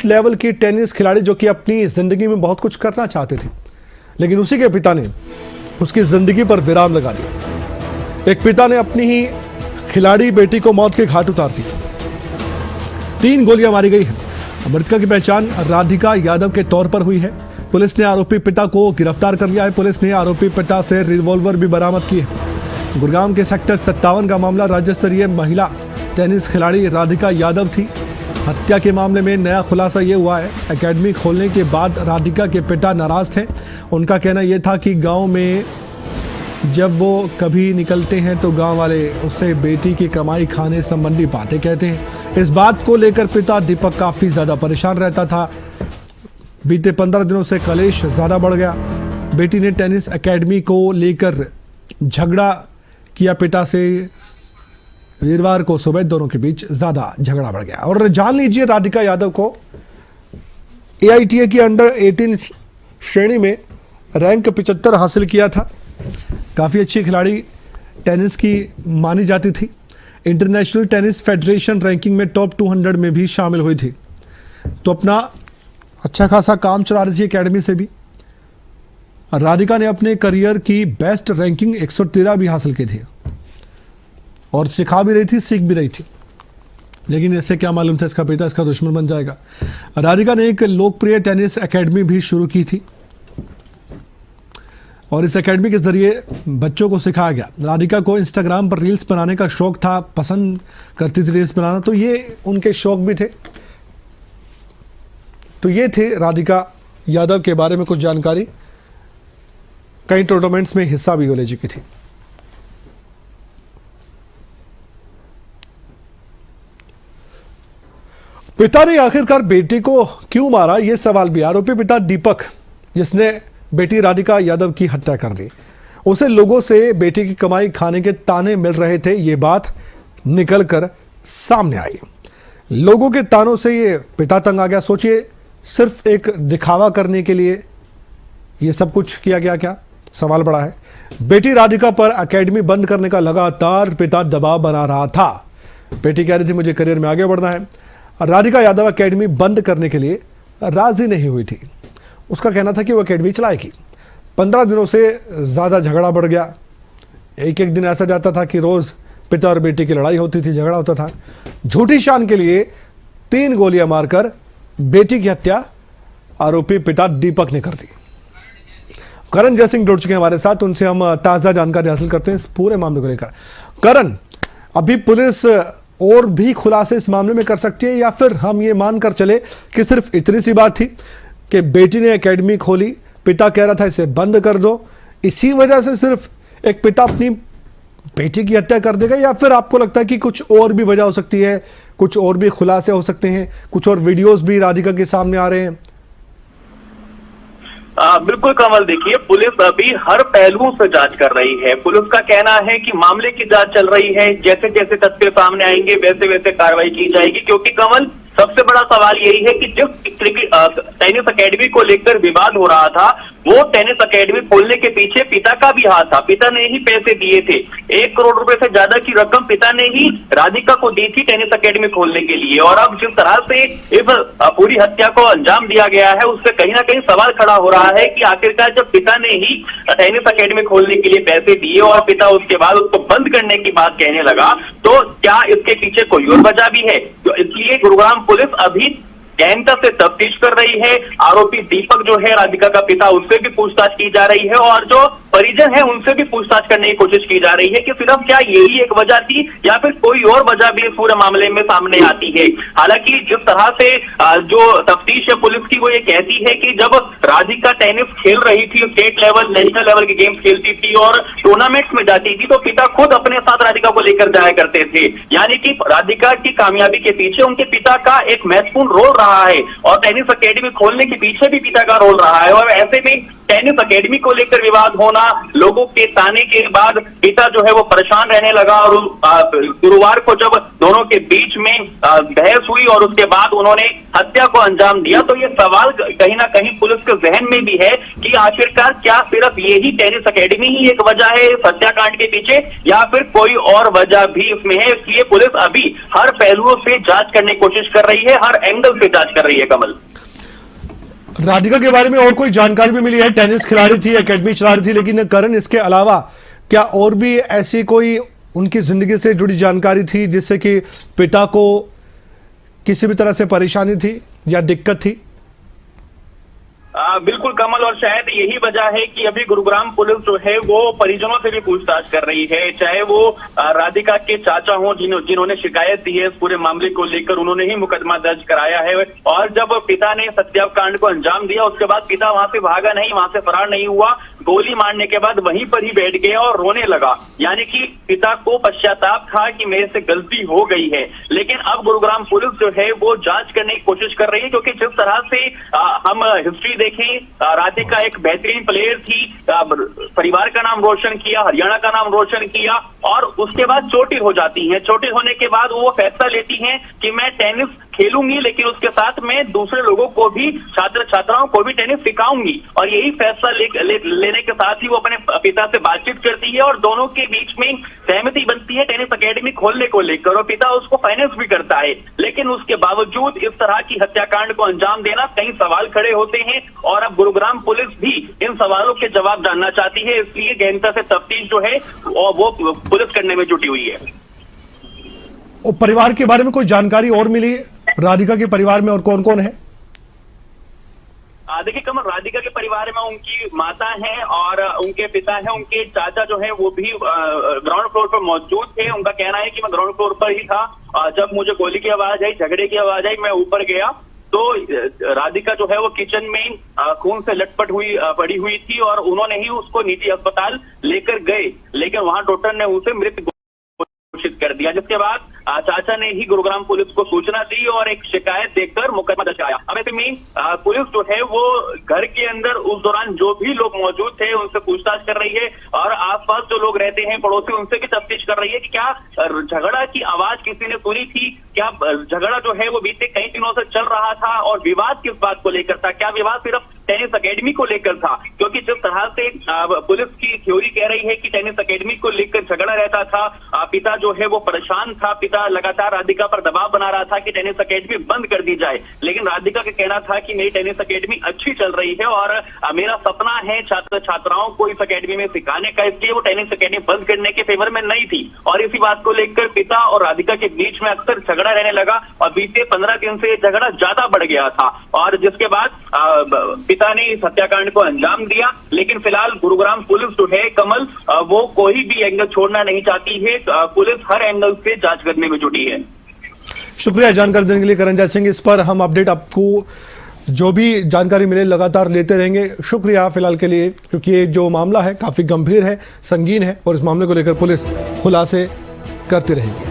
Level की tennis खिलाड़ी जो कि अपनी जिंदगी में बहुत कुछ करना चाहते थे, लेकिन उसी के पिता ने उसकी जिंदगी पर विराम लगा दिया। एक पिता ने अपनी ही खिलाड़ी बेटी को मौत के घाट उतार दिया। 3 गोलियां मारी गई हैं। मृतका की पहचान राधिका यादव के तौर पर हुई है। पुलिस ने आरोपी पिता को गिरफ्तार कर लिया है। पुलिस ने आरोपी पिता से रिवॉल्वर भी बरामद की है। गुड़गांव के सेक्टर 57 का मामला। राज्य स्तरीय महिला टेनिस खिलाड़ी राधिका यादव थी। हत्या के मामले में नया खुलासा ये हुआ है, एकेडमी खोलने के बाद राधिका के पिता नाराज थे। उनका कहना यह था कि गांव में जब वो कभी निकलते हैं तो गांव वाले उससे बेटी की कमाई खाने संबंधी बातें कहते हैं। इस बात को लेकर पिता दीपक काफ़ी ज़्यादा परेशान रहता था। बीते 15 दिनों से कलेश ज़्यादा बढ़ गया। बेटी ने टेनिस एकेडमी को लेकर झगड़ा किया पिता से। वीरवार को सुबह दोनों के बीच ज़्यादा झगड़ा बढ़ गया। और जान लीजिए, राधिका यादव को AITA की अंडर 18 श्रेणी में रैंक 75 हासिल किया था। काफ़ी अच्छी खिलाड़ी टेनिस की मानी जाती थी। इंटरनेशनल टेनिस फेडरेशन रैंकिंग में टॉप 200 में भी शामिल हुई थी। तो अपना अच्छा खासा काम चला रही थी एकेडमी से भी। राधिका ने अपने करियर की बेस्ट रैंकिंग 113 भी हासिल की थी और सिखा भी रही थी, सीख भी रही थी। लेकिन इससे क्या मालूम था इसका पिता इसका दुश्मन बन जाएगा। राधिका ने एक लोकप्रिय टेनिस एकेडमी भी शुरू की थी और इस एकेडमी के जरिए बच्चों को सिखाया गया। राधिका को इंस्टाग्राम पर रील्स बनाने का शौक था, पसंद करती थी रील्स बनाना, तो ये उनके शौक भी थे। तो ये थे राधिका यादव के बारे में कुछ जानकारी। कई टूर्नामेंट्स में हिस्सा भी ले चुकी थी। पिता ने आखिरकार बेटी को क्यों मारा, यह सवाल भी। आरोपी पिता दीपक, जिसने बेटी राधिका यादव की हत्या कर दी, उसे लोगों से बेटी की कमाई खाने के ताने मिल रहे थे। ये बात निकलकर सामने आई। लोगों के तानों से ये पिता तंग आ गया। सोचिए, सिर्फ एक दिखावा करने के लिए ये सब कुछ किया गया क्या? सवाल बड़ा है। बेटी राधिका पर एकेडमी बंद करने का लगातार पिता दबाव बना रहा था। बेटी कह रही थी मुझे करियर में आगे बढ़ना है। राधिका यादव एकेडमी बंद करने के लिए राजी नहीं हुई थी। उसका कहना था कि वो एकेडमी चलाएगी। 15 दिनों से ज़्यादा झगड़ा बढ़ गया। एक एक दिन ऐसा जाता था कि रोज़ पिता और बेटी की लड़ाई होती थी, झगड़ा होता था। झूठी शान के लिए 3 गोलियां मारकर बेटी की हत्या आरोपी पिता दीपक ने कर दी। करण जयसिंह जुड़ चुके हैं हमारे साथ, उनसे हम ताज़ा जानकारी हासिल करते हैं इस पूरे मामले को लेकर। करण, अभी पुलिस और भी खुलासे इस मामले में कर सकती है या फिर हम ये मानकर चले कि सिर्फ इतनी सी बात थी कि बेटी ने एकेडमी खोली, पिता कह रहा था इसे बंद कर दो, इसी वजह से सिर्फ एक पिता अपनी बेटी की हत्या कर देगा, या फिर आपको लगता है कि कुछ और भी वजह हो सकती है, कुछ और भी खुलासे हो सकते हैं, कुछ और वीडियोस भी राधिका के सामने आ रहे हैं? बिल्कुल कमल, देखिए पुलिस अभी हर पहलुओं से जांच कर रही है। पुलिस का कहना है कि मामले की जांच चल रही है, जैसे जैसे तथ्य सामने आएंगे वैसे वैसे कार्रवाई की जाएगी। क्योंकि कमल, सबसे बड़ा सवाल यही है कि जिस टेनिस एकेडमी को लेकर विवाद हो रहा था, वो टेनिस एकेडमी खोलने के पीछे पिता का भी हाथ था। पिता ने ही पैसे दिए थे। 1 करोड़ रुपए से ज्यादा की रकम पिता ने ही राधिका को दी थी टेनिस एकेडमी खोलने के लिए। और अब जिस तरह से इस पूरी हत्या को अंजाम दिया गया है, उससे कहीं ना कहीं सवाल खड़ा हो रहा है कि आखिरकार जब पिता ने ही टेनिस एकेडमी खोलने के लिए पैसे दिए और पिता उसके बाद उसको बंद करने की बात कहने लगा, तो क्या इसके पीछे कोई और वजह भी है? तो इसलिए गुरुग्राम पुलिस अभी गहनता से तफ्तीश कर रही है। आरोपी दीपक जो है राधिका का पिता, उससे भी पूछताछ की जा रही है और जो परिजन है उनसे भी पूछताछ करने की कोशिश की जा रही है कि सिर्फ क्या यही एक वजह थी या फिर कोई और वजह भी इस पूरे मामले में सामने आती है। हालांकि जिस तरह से जो तफ्तीश है पुलिस की, वो ये कहती है कि जब राधिका टेनिस खेल रही थी, स्टेट लेवल नेशनल लेवल की गेम्स खेलती थी और टूर्नामेंट्स में जाती थी, तो पिता खुद अपने साथ राधिका को लेकर जाया करते थे। यानी कि राधिका की कामयाबी के पीछे उनके पिता का एक महत्वपूर्ण रोल रहा है और टेनिस एकेडमी खोलने के पीछे भी पिता का रोल रहा है। और ऐसे में टेनिस अकेडमी को लेकर विवाद होना, लोगों के ताने के बाद पिता जो है वो परेशान रहने लगा और गुरुवार को जब दोनों के बीच में बहस हुई और उसके बाद उन्होंने हत्या को अंजाम दिया, तो ये सवाल कहीं ना कहीं पुलिस के जहन में भी है कि आखिरकार क्या सिर्फ यही टेनिस अकेडमी ही एक वजह है इस हत्याकांड के पीछे या फिर कोई और वजह भी इसमें है। इसलिए पुलिस अभी हर पहलुओं से जांच करने की कोशिश कर रही है, हर एंगल से जांच कर रही है। कमल, राधिका के बारे में और कोई जानकारी भी मिली है? टेनिस खिलाड़ी थी, एकेडमी चला रही थी, लेकिन करण इसके अलावा क्या और भी ऐसी कोई उनकी जिंदगी से जुड़ी जानकारी थी जिससे कि पिता को किसी भी तरह से परेशानी थी या दिक्कत थी? बिल्कुल कमल, और शायद यही वजह है कि अभी गुरुग्राम पुलिस जो है वो परिजनों से भी पूछताछ कर रही है, चाहे वो राधिका के चाचा हों जिन्होंने शिकायत दी है इस पूरे मामले को लेकर, उन्होंने ही मुकदमा दर्ज कराया है। और जब पिता ने हत्याकांड को अंजाम दिया उसके बाद पिता वहां से भागा नहीं, वहां से फरार नहीं हुआ, गोली मारने के बाद वहीं पर ही बैठ गया और रोने लगा, यानी कि पिता को पश्चाताप था कि मेरे से गलती हो गई है। लेकिन अब गुरुग्राम पुलिस जो है वो जांच करने की कोशिश कर रही है, क्योंकि जिस तरह से हम हिस्ट्री देखें, राधिका एक बेहतरीन प्लेयर थी, परिवार का नाम रोशन किया, हरियाणा का नाम रोशन किया, और उसके बाद चोटिल हो जाती हैं। चोटिल होने के बाद वो फैसला लेती हैं कि मैं टेनिस खेलूंगी, लेकिन उसके साथ मैं दूसरे लोगों को भी, छात्र छात्राओं को भी टेनिस सिखाऊंगी। और यही फैसला लेने के साथ ही वो अपने पिता से बातचीत करती है और दोनों के बीच में सहमति बनती है टेनिस अकेडमी खोलने को लेकर, और पिता उसको फाइनेंस भी करता है। लेकिन उसके बावजूद इस तरह की हत्याकांड को अंजाम देना, कई सवाल खड़े होते हैं और अब गुरुग्राम पुलिस भी इन सवालों के जवाब जानना चाहती है, इसलिए गहनता से तफ्तीश जो है वो पुलिस करने में जुटी हुई है। और परिवार के बारे में कोई जानकारी और मिली? राधिका के परिवार में और कौन कौन है? देखिए कमल, राधिका के परिवार में उनकी माता है और उनके पिता है, उनके चाचा जो है वो भी ग्राउंड फ्लोर पर मौजूद थे। उनका कहना है कि मैं ग्राउंड फ्लोर पर ही था, जब मुझे गोली की आवाज आई, झगड़े की आवाज आई, मैं ऊपर गया तो राधिका जो है वो किचन में खून से लटपट पड़ी हुई थी और उन्होंने ही उसको निजी अस्पताल लेकर गए, लेकिन वहां डॉक्टर ने उसे मृत घोषित कर दिया। जिसके बाद चाचा ने ही गुरुग्राम पुलिस को सूचना दी और एक शिकायत देकर मुकदमा दर्ज कराया। अब ऐसे में पुलिस जो है वो घर के अंदर उस दौरान जो भी लोग मौजूद थे उनसे पूछताछ कर रही है और आसपास जो लोग रहते हैं पड़ोसी, उनसे भी तफ्तीश कर रही है कि क्या झगड़ा की आवाज किसी ने सुनी थी, क्या झगड़ा जो है वो बीते कई दिनों से चल रहा था और विवाद किस बात को लेकर था, क्या विवाद सिर्फ टेनिस अकेडमी को लेकर था। क्योंकि जिस तरह से पुलिस की थ्योरी कह रही है कि टेनिस अकेडमी को लेकर झगड़ा रहता था, पिता जो है वो परेशान था, पिता लगातार राधिका पर दबाव बना रहा था कि टेनिस अकेडमी बंद कर दी जाए, लेकिन राधिका का कहना था कि मेरी टेनिस अकेडमी अच्छी चल रही है और मेरा सपना है छात्र छात्राओं को इस अकेडमी में सिखाने का, इसलिए वो टेनिस अकेडमी बंद करने के फेवर में नहीं थी। और इसी बात को लेकर पिता और राधिका के बीच में अक्सर झगड़ा रहने लगा और बीते 15 दिन से झगड़ा ज्यादा बढ़ गया था और जिसके बाद पिता ने इस हत्याकांड को अंजाम दिया। लेकिन फिलहाल गुरुग्राम पुलिस जो है कमल, वो कोई भी एंगल छोड़ना नहीं चाहती है, पुलिस हर एंगल से जांच करने में जुटी है। शुक्रिया जानकारी देने के लिए करण जय सिंह। इस पर हम अपडेट आपको जो भी जानकारी मिले लगातार लेते रहेंगे। शुक्रिया फिलहाल के लिए, क्योंकि ये जो मामला है काफी गंभीर है, संगीन है और इस मामले को लेकर पुलिस खुलासे करती रहेगी।